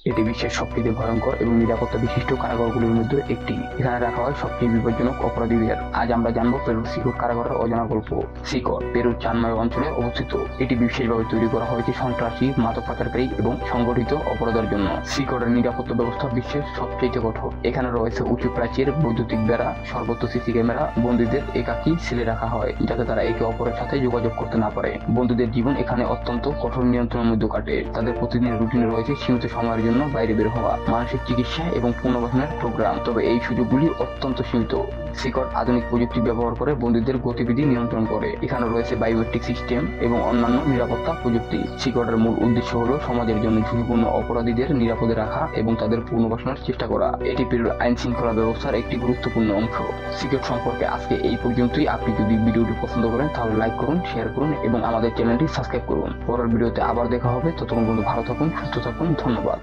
এটি বিশ্বের সবচেয়ে ভয়ঙ্কর এবং নিরাপত্তা বিশিষ্ট কারাগারগুলির মধ্যে একটি। এখানে রাখা হয় সবচেয়ে বিপজ্জনক অপরাধীদের। আজ আমরা জানবো পেরুর সিকট কারাগারের অজানা গল্প। সিকট পেরুর চানমাই অঞ্চলে অবস্থিত। এটি বিশেষভাবে তৈরি করা হয়েছে সন্ত্রাসী, মাদক পাচারকারী এবং সংগঠিত অপরাধের জন্য। সিকটের নিরাপত্তা ব্যবস্থা বিশ্বের সবচেয়ে কঠোর। এখানে রয়েছে উঁচু প্রাচীর, বৈদ্যুতিক বেড়া, সর্বত্র সিসি ক্যামেরা। বন্দীদের একাকী সেলে রাখা হয় যাতে তারা একে অপরের সাথে যোগাযোগ করতে না পারে। বন্দীদের জীবন এখানে অত্যন্ত কঠোর নিয়ন্ত্রণের মধ্যে কাটে। তাদের প্রতিদিন রুটিনে রয়েছে সীমিত সময়ের জন্য বাইরে বের হওয়া, মানসিক চিকিৎসা এবং পুনর্বাসনের প্রোগ্রাম। তবে এই সুযোগগুলি অত্যন্ত সীমিত। সিকট আধুনিক প্রযুক্তি ব্যবহার করে বন্দীদের গতিবিধি নিয়ন্ত্রণ করে। এখানে রয়েছে বায়োমেট্রিক সিস্টেম এবং অন্যান্য নিরাপত্তা প্রযুক্তি। সিকটের মূল উদ্দেশ্য হলো সমাজের জন্য ঝুঁকিপূর্ণ অপরাধীদের নিরাপদে রাখা এবং তাদের পুনর্বাসনের চেষ্টা করা। এটি পেরুর আইন শৃঙ্খলা ব্যবস্থার একটি গুরুত্বপূর্ণ অংশ। সিকট সম্পর্কে আজকে এই পর্যন্তই। আপনি যদি ভিডিওটি পছন্দ করেন তাহলে লাইক করুন, শেয়ার করুন এবং আমাদের চ্যানেলটি সাবস্ক্রাইব করুন। পরের ভিডিওতে আবার দেখা হবে। ততক্ষণ পর্যন্ত ভালো থাকুন, সুস্থ থাকুন। ধন্যবাদ।